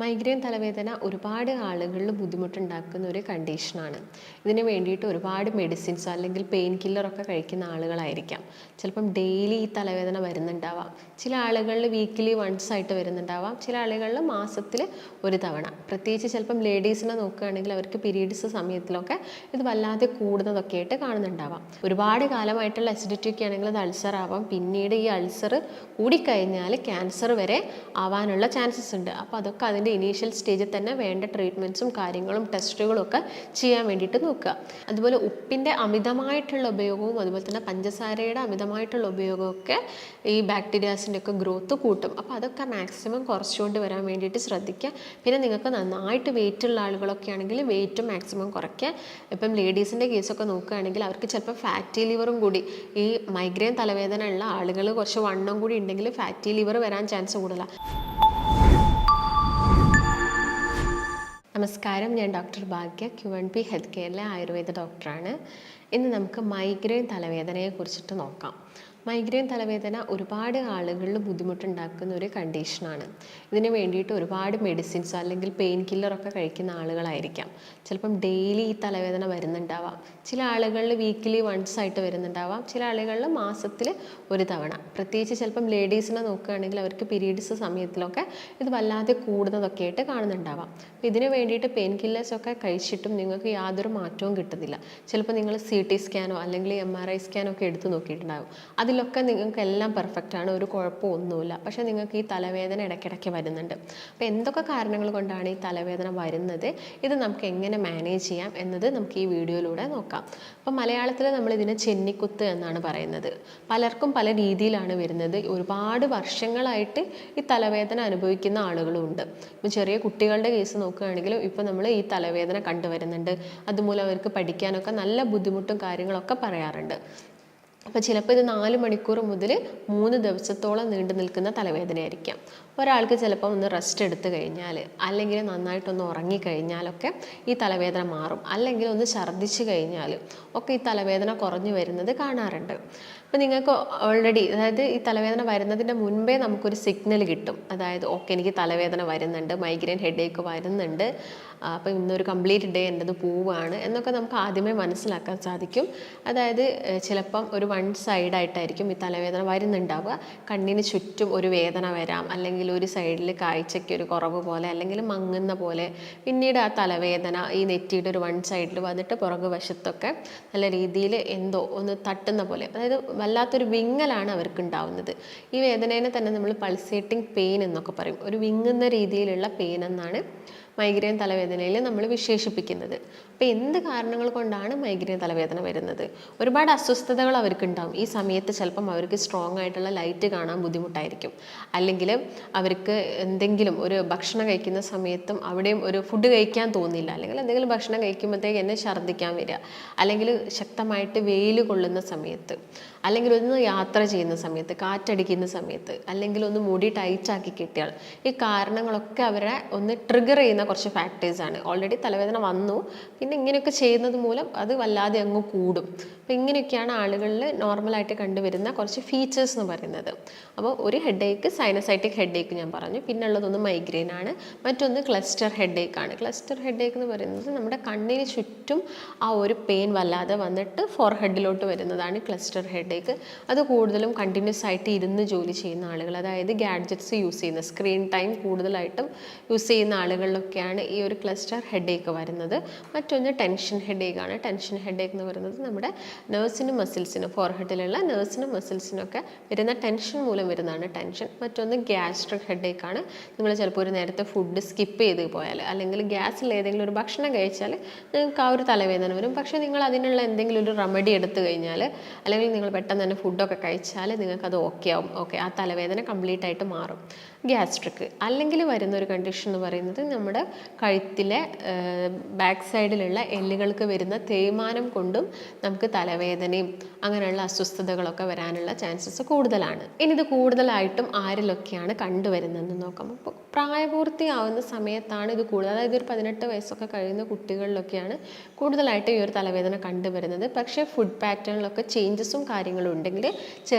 Migraine തലവേദന ഒരുപാട് ആളുകളിൽ ബുദ്ധിമുട്ടുണ്ടാക്കുന്ന ഒരു കണ്ടീഷനാണ്. ഇതിന് വേണ്ടിയിട്ട് ഒരുപാട് മെഡിസിൻസ് അല്ലെങ്കിൽ പെയിൻ കില്ലറൊക്കെ കഴിക്കുന്ന ആളുകളായിരിക്കാം. ചിലപ്പം ഡെയിലി ഈ തലവേദന വരുന്നുണ്ടാവാം. ചില ആളുകളിൽ വീക്കിലി വൺസ് ആയിട്ട് വരുന്നുണ്ടാവാം. ചില ആളുകളിൽ മാസത്തിൽ ഒരു തവണ. പ്രത്യേകിച്ച് ചിലപ്പം ലേഡീസിനെ നോക്കുകയാണെങ്കിൽ അവർക്ക് പീരീഡ്സ് സമയത്തിലൊക്കെ ഇത് വല്ലാതെ കൂടുന്നതൊക്കെ ആയിട്ട് കാണുന്നുണ്ടാവാം. ഒരുപാട് കാലമായിട്ടുള്ള അസിഡിറ്റി ഒക്കെ ആണെങ്കിൽ അത് അൾസർ ആവാം. പിന്നീട് ഈ അൾസർ കൂടിക്കഴിഞ്ഞാൽ ക്യാൻസർ വരെ ആവാനുള്ള ചാൻസസ് ഉണ്ട്. അപ്പോൾ അതൊക്കെ അതിൻ്റെ ഇനീഷ്യൽ സ്റ്റേജിൽ തന്നെ വേണ്ട ട്രീറ്റ്മെൻറ്റ്സും കാര്യങ്ങളും ടെസ്റ്റുകളും ഒക്കെ ചെയ്യാൻ വേണ്ടിയിട്ട് നോക്കുക. അതുപോലെ ഉപ്പിൻ്റെ അമിതമായിട്ടുള്ള ഉപയോഗവും അതുപോലെ തന്നെ പഞ്ചസാരയുടെ അമിതമായിട്ടുള്ള ഉപയോഗമൊക്കെ ഈ ബാക്ടീരിയാസിൻ്റെ ഒക്കെ ഗ്രോത്ത് കൂട്ടും. അപ്പോൾ അതൊക്കെ മാക്സിമം കുറച്ചുകൊണ്ട് വരാൻ വേണ്ടിയിട്ട് ശ്രദ്ധിക്കുക. പിന്നെ നിങ്ങൾക്ക് നന്നായിട്ട് വെയിറ്റ് ഉള്ള ആളുകളൊക്കെ ആണെങ്കിൽ വെയിറ്റ് മാക്സിമം കുറയ്ക്കുക. ഇപ്പം ലേഡീസിൻ്റെ കേസൊക്കെ നോക്കുകയാണെങ്കിൽ അവർക്ക് ചിലപ്പോൾ ഫാറ്റി ലിവറും കൂടി, ഈ മൈഗ്രെയിൻ തലവേദന ഉള്ള ആളുകൾ കുറച്ച് വണ്ണം കൂടി ഉണ്ടെങ്കിൽ ഫാറ്റി ലിവർ വരാൻ ചാൻസ് കൂടുതലാണ്. നമസ്കാരം, ഞാൻ ഡോക്ടർ ഭാഗ്യ, QNP ഹെൽത്ത് കെയറിലെ ആയുർവേദ ഡോക്ടറാണ്. ഇന്ന് നമുക്ക് മൈഗ്രെയിൻ തലവേദനയെ കുറിച്ചിട്ട് നോക്കാം. മൈഗ്രെയിൻ തലവേദന ഒരുപാട് ആളുകളിൽ ബുദ്ധിമുട്ടുണ്ടാക്കുന്ന ഒരു കണ്ടീഷനാണ്. ഇതിന് വേണ്ടിയിട്ട് ഒരുപാട് മെഡിസിൻസ് അല്ലെങ്കിൽ പെയിൻ കില്ലറൊക്കെ കഴിക്കുന്ന ആളുകളായിരിക്കാം. ചിലപ്പം ഡെയിലി ഈ തലവേദന വരുന്നുണ്ടാവാം. ചില ആളുകളിൽ വീക്കിലി വൺസ് ആയിട്ട് വരുന്നുണ്ടാവാം. ചില ആളുകളിൽ മാസത്തിൽ ഒരു തവണ. പ്രത്യേകിച്ച് ചിലപ്പം ലേഡീസിനെ നോക്കുകയാണെങ്കിൽ അവർക്ക് പീരീഡ്സ് സമയത്തിലൊക്കെ ഇത് വല്ലാതെ കൂടുന്നതൊക്കെ ആയിട്ട് കാണുന്നുണ്ടാവാം. അപ്പോൾ ഇതിന് വേണ്ടിയിട്ട് പെയിൻ കില്ലേഴ്സൊക്കെ കഴിച്ചിട്ടും നിങ്ങൾക്ക് യാതൊരു മാറ്റവും കിട്ടുന്നില്ല. ചിലപ്പോൾ നിങ്ങൾ CT സ്കാനോ അല്ലെങ്കിൽ MRI സ്കാനോ ഒക്കെ എടുത്ത് നോക്കിയിട്ടുണ്ടാകും. അതിലൊക്കെ നിങ്ങൾക്ക് എല്ലാം പെർഫെക്റ്റാണ്, ഒരു കുഴപ്പമൊന്നുമില്ല. പക്ഷേ നിങ്ങൾക്ക് ഈ തലവേദന ഇടയ്ക്കിടയ്ക്ക് വരുന്നുണ്ട്. അപ്പോൾ എന്തൊക്കെ കാരണങ്ങൾ കൊണ്ടാണ് ഈ തലവേദന വരുന്നത്, ഇത് നമുക്ക് എങ്ങനെ മാനേജ് ചെയ്യാം എന്നത് നമുക്ക് ഈ വീഡിയോയിലൂടെ നോക്കാം. അപ്പോൾ മലയാളത്തിൽ നമ്മളിതിനെ ചെന്നിക്കുത്ത് എന്നാണ് പറയുന്നത്. പലർക്കും പല രീതിയിലാണ് വരുന്നത്. ഒരുപാട് വർഷങ്ങളായിട്ട് ഈ തലവേദന അനുഭവിക്കുന്ന ആളുകളും ഉണ്ട്. ഇപ്പോൾ ചെറിയ കുട്ടികളുടെ കേസ് നോക്കുകയാണെങ്കിലും ഇപ്പോൾ നമ്മൾ ഈ തലവേദന കണ്ടുവരുന്നുണ്ട്. അതുമൂലം അവർക്ക് പഠിക്കാനൊക്കെ നല്ല ബുദ്ധിമുട്ടും കാര്യങ്ങളൊക്കെ പറയാറുണ്ട്. അപ്പോൾ ചിലപ്പോൾ ഇത് 4 മണിക്കൂർ മുതൽ 3 ദിവസത്തോളം നീണ്ടു നിൽക്കുന്ന തലവേദനയായിരിക്കാം. ഒരാൾക്ക് ചിലപ്പോൾ ഒന്ന് റെസ്റ്റ് എടുത്തു കഴിഞ്ഞാൽ അല്ലെങ്കിൽ നന്നായിട്ടൊന്ന് ഉറങ്ങിക്കഴിഞ്ഞാലൊക്കെ ഈ തലവേദന മാറും. അല്ലെങ്കിൽ ഒന്ന് ഛർദ്ദിച്ചു കഴിഞ്ഞാൽ ഒക്കെ ഈ തലവേദന കുറഞ്ഞു വരുന്നത് കാണാറുണ്ട്. അപ്പോൾ നിങ്ങൾക്ക് ഓൾറെഡി, അതായത് ഈ തലവേദന വരുന്നതിൻ്റെ മുൻപേ നമുക്കൊരു സിഗ്നൽ കിട്ടും. അതായത് ഓക്കെ, എനിക്ക് തലവേദന വരുന്നുണ്ട്, മൈഗ്രെയിൻ ഹെഡേക്ക് വരുന്നുണ്ട്, അപ്പോൾ ഇന്നൊരു കംപ്ലീറ്റ് ഡേ എൻ്റെത് പോവുകയാണ് എന്നൊക്കെ നമുക്ക് ആദ്യമേ മനസ്സിലാക്കാൻ സാധിക്കും. അതായത് ചിലപ്പം ഒരു വൺ സൈഡായിട്ടായിരിക്കും ഈ തലവേദന വരുന്നുണ്ടാവുക. കണ്ണിന് ചുറ്റും ഒരു വേദന വരാം, അല്ലെങ്കിൽ ഒരു സൈഡിൽ കാഴ്ചയ്ക്ക് ഒരു കുറവ് പോലെ അല്ലെങ്കിൽ മങ്ങുന്ന പോലെ. പിന്നീട് ആ തലവേദന ഈ നെറ്റിയുടെ ഒരു വൺ സൈഡിൽ വന്നിട്ട് പുറകു വശത്തൊക്കെ നല്ല രീതിയിൽ എന്തോ ഒന്ന് തട്ടുന്ന പോലെ, അതായത് വല്ലാത്തൊരു വിങ്ങലാണ് അവർക്ക് ഉണ്ടാവുന്നത്. ഈ വേദനേനെ തന്നെ നമ്മൾ പൾസേറ്റിംഗ് പെയിൻ എന്നൊക്കെ പറയും. ഒരു വിങ്ങുന്ന രീതിയിലുള്ള പെയിൻ എന്നാണ് മൈഗ്രെയിൻ തലവേദനയിൽ നമ്മൾ വിശേഷിപ്പിക്കുന്നത്. അപ്പോൾ എന്ത് കാരണങ്ങൾ കൊണ്ടാണ് മൈഗ്രെയിൻ തലവേദന വരുന്നത്? ഒരുപാട് അസ്വസ്ഥതകൾ അവർക്കുണ്ടാവും. ഈ സമയത്ത് ചിലപ്പം അവർക്ക് സ്ട്രോങ് ആയിട്ടുള്ള ലൈറ്റ് കാണാൻ ബുദ്ധിമുട്ടായിരിക്കും. അല്ലെങ്കിൽ അവർക്ക് എന്തെങ്കിലും ഒരു ഭക്ഷണം കഴിക്കുന്ന സമയത്തും അവിടെയും ഒരു ഫുഡ് കഴിക്കാൻ തോന്നില്ല, അല്ലെങ്കിൽ എന്തെങ്കിലും ഭക്ഷണം കഴിക്കുമ്പോഴത്തേക്ക് എന്നെ ഛർദ്ദിക്കാൻ വരിക, അല്ലെങ്കിൽ ശക്തമായിട്ട് വെയിൽ കൊള്ളുന്ന സമയത്ത്, അല്ലെങ്കിൽ ഒന്ന് യാത്ര ചെയ്യുന്ന സമയത്ത്, കാറ്റടിക്കുന്ന സമയത്ത്, അല്ലെങ്കിൽ ഒന്ന് മുടി ടൈറ്റാക്കി കിട്ടിയാൽ, ഈ കാരണങ്ങളൊക്കെ അവരെ ഒന്ന് ട്രിഗർ ചെയ്യുന്ന കുറച്ച് ഫാക്ടേഴ്സാണ്. ഓൾറെഡി തലവേദന വന്നു, പിന്നെ ഇങ്ങനെയൊക്കെ ചെയ്യുന്നത് മൂലം അത് വല്ലാതെ അങ്ങ് കൂടും. അപ്പോൾ ഇങ്ങനെയൊക്കെയാണ് ആളുകളിൽ നോർമലായിട്ട് കണ്ടുവരുന്ന കുറച്ച് ഫീച്ചേഴ്സ് എന്ന് പറയുന്നത്. അപ്പോൾ ഒരു ഹെഡേക്ക് സൈനസൈറ്റിക് ഹെഡേക്ക് ഞാൻ പറഞ്ഞു, പിന്നെ ഉള്ളതൊന്ന് മൈഗ്രെയിൻ ആണ്, മറ്റൊന്ന് ക്ലസ്റ്റർ ഹെഡേക്ക് ആണ്. ക്ലസ്റ്റർ ഹെഡേക്ക് എന്ന് പറയുന്നത് നമ്മുടെ കണ്ണിന് ചുറ്റും ആ ഒരു പെയിൻ വല്ലാതെ വന്നിട്ട് ഫോർഹെഡിലോട്ട് വരുന്നതാണ് ക്ലസ്റ്റർ ഹെഡേക്ക്. അത് കൂടുതലും കണ്ടിന്യൂസ് ആയിട്ട് ഇരുന്ന് ജോലി ചെയ്യുന്ന ആളുകൾ, അതായത് ഗാഡ്ജറ്റ്സ് യൂസ് ചെയ്യുന്ന, സ്ക്രീൻ ടൈം കൂടുതലായിട്ടും യൂസ് ചെയ്യുന്ന ആളുകളിലൊക്കെയാണ് ഈ ഒരു ക്ലസ്റ്റർ ഹെഡേക്ക് വരുന്നത്. മറ്റൊന്ന് ടെൻഷൻ ഹെഡേക്ക് ആണ്. ടെൻഷൻ ഹെഡേക്ക് എന്ന് പറയുന്നത് നമ്മുടെ നെർവ്സിനും മസിൽസിനും, ഫോർഹെഡിലുള്ള നെർവ്സിനും മസിൽസിനൊക്കെ വരുന്ന ടെൻഷൻ മൂലം വരുന്നതാണ് ടെൻഷൻ. മറ്റൊന്ന് ഗ്യാസ്ട്രിക് ഹെഡേക്ക് ആണ്. നിങ്ങൾ ചിലപ്പോൾ ഒരു നേരത്തെ ഫുഡ് സ്കിപ്പ് ചെയ്ത് പോയാൽ, അല്ലെങ്കിൽ ഗ്യാസിൽ ഏതെങ്കിലും ഒരു ഭക്ഷണം കഴിച്ചാൽ നിങ്ങൾക്ക് ആ ഒരു തലവേദന വരും. പക്ഷേ നിങ്ങൾ അതിനുള്ള എന്തെങ്കിലും ഒരു റെമഡി എടുത്തു കഴിഞ്ഞാൽ, അല്ലെങ്കിൽ നിങ്ങൾ പെട്ടെന്ന് തന്നെ ഫുഡൊക്കെ കഴിച്ചാൽ നിങ്ങൾക്കത് ഓക്കെ ആവും. ഓക്കെ, ആ തലവേദന കംപ്ലീറ്റ് ആയിട്ട് മാറും. ഗ്യാസ്ട്രിക് അല്ലെങ്കിൽ വരുന്ന ഒരു കണ്ടീഷൻ എന്ന് പറയുന്നത് നമ്മുടെ കഴുത്തിലെ ബാക്ക് സൈഡിലുള്ള എല്ലുകൾക്ക് വരുന്ന തേയ്മാനം കൊണ്ടും നമുക്ക് തലവേദനയും അങ്ങനെയുള്ള അസ്വസ്ഥതകളൊക്കെ വരാനുള്ള ചാൻസസ് കൂടുതലാണ്. ഇനി ഇത് കൂടുതലായിട്ടും ആരിലൊക്കെയാണ് കണ്ടുവരുന്നതെന്ന് നോക്കാം. അപ്പോൾ പ്രായപൂർത്തിയാവുന്ന സമയത്താണ് ഇത് കൂടുതൽ, അതായത് ഒരു 18 വയസ്സൊക്കെ കഴിയുന്ന കുട്ടികളിലൊക്കെയാണ് കൂടുതലായിട്ട് ഈ ഒരു തലവേദന കണ്ടുവരുന്നത്. പക്ഷേ ഫുഡ് പാറ്റേണിലൊക്കെ ചേഞ്ചസും കാര്യങ്ങളും ഉണ്ടെങ്കിൽ ചെറിയ